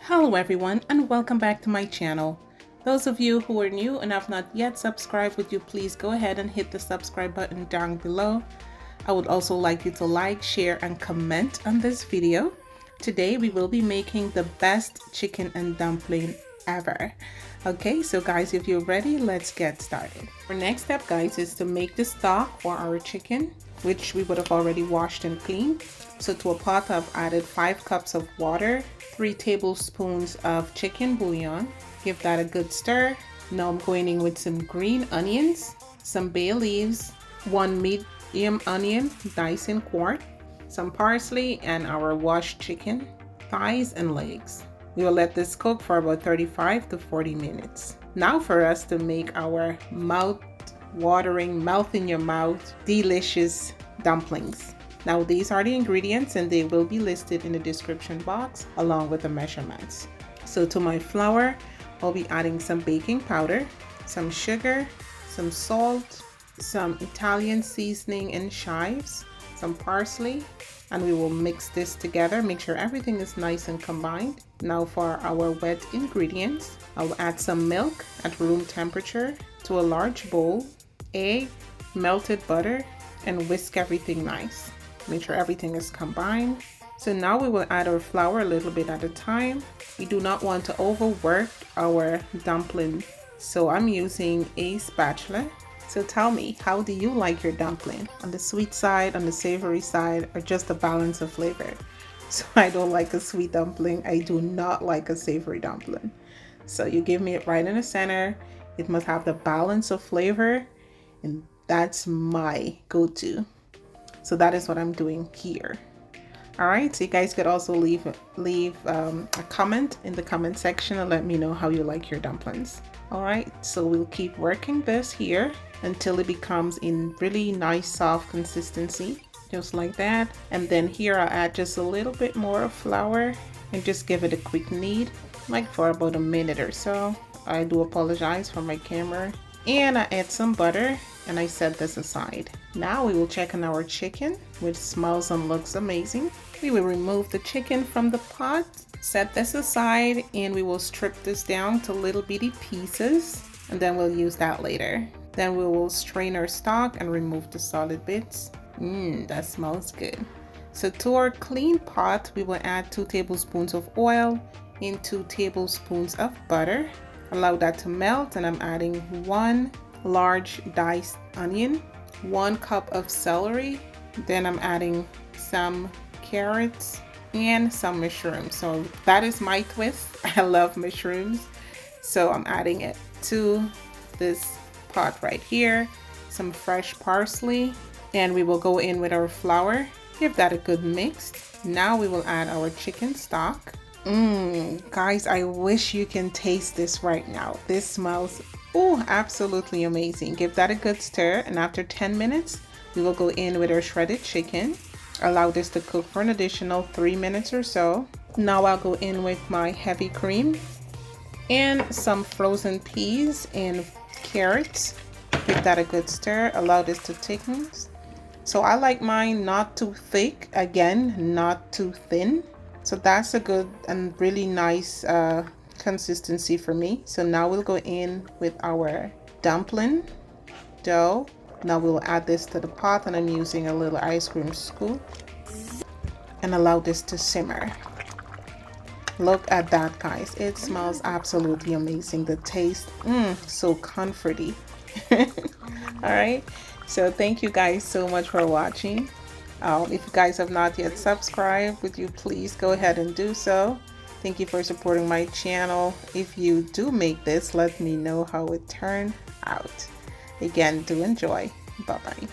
Hello everyone and welcome back to my channel. Those of you who are new and have not yet subscribed, would you please go ahead and hit the subscribe button down below. I would also like you to like, share and comment on this video. Today we will be making the best chicken and dumpling ever. Okay, so guys, if you're ready, let's get started. Our next step, guys, is to make the stock for our chicken, which we would have already washed and cleaned. So to a pot, I've added 5 cups of water, 3 tablespoons of chicken bouillon. Give that a good stir. Now I'm going in with some green onions, some bay leaves, 1 medium onion diced in quart, some parsley, and our washed chicken, thighs and legs. We will let this cook for about 35 to 40 minutes. Now for us to make our mouth-watering, melt-in-your-mouth, delicious dumplings. Now these are the ingredients and they will be listed in the description box along with the measurements. So to my flour, I'll be adding some baking powder, some sugar, some salt, some Italian seasoning and chives, some parsley, and we will mix this together. Make sure everything is nice and combined. Now for our wet ingredients, I'll add some milk at room temperature to a large bowl, egg, melted butter, and whisk everything nice. Make sure everything is combined. So now we will add our flour a little bit at a time. We do not want to overwork our dumpling, so I'm using a spatula. So tell me, how do you like your dumpling? On the sweet side, on the savory side, or just a balance of flavor? So I don't like a sweet dumpling. I do not like a savory dumpling. So you give me it right in the center. It must have the balance of flavor, and that's my go-to. So that is what I'm doing here. All right, so you guys could also leave a comment in the comment section and let me know how you like your dumplings. All right, so we'll keep working this here until it becomes in really nice soft consistency, just like that. And then here I'll add just a little bit more of flour and just give it a quick knead, like for about a minute or so. I do apologize for my camera. And I add some butter and I set this aside. Now we will check on our chicken, which smells and looks amazing. We will remove the chicken from the pot, set this aside, and we will strip this down to little bitty pieces, and then we'll use that later. Then we will strain our stock and remove the solid bits. That smells good. So to our clean pot, we will add 2 tablespoons of oil and 2 tablespoons of butter. Allow that to melt, and I'm adding 1 large diced onion, 1 cup of celery, then I'm adding some carrots and some mushrooms. So that is my twist. I love mushrooms, so I'm adding it to this pot right here. Some fresh parsley, and we will go in with our flour. Give that a good mix. Now we will add our chicken stock. Guys, I wish you can taste this right now. This smells absolutely amazing. Give that a good stir, and after 10 minutes we will go in with our shredded chicken. Allow this to cook for an additional 3 minutes or so. Now I'll go in with my heavy cream and some frozen peas and carrots. Give that a good stir. Allow this to thicken. So I like mine not too thick, again, not too thin. So that's a good and really nice consistency for me. So now we'll go in with our dumpling dough. Now we'll add this to the pot, and I'm using a little ice cream scoop, and allow this to simmer. Look at that, guys. It smells absolutely amazing. The taste, so comforty. All right, so thank you guys so much for watching. If you guys have not yet subscribed, would you please go ahead and do so. Thank you for supporting my channel. If you do make this, let me know how it turned out. Again, do enjoy. Bye bye.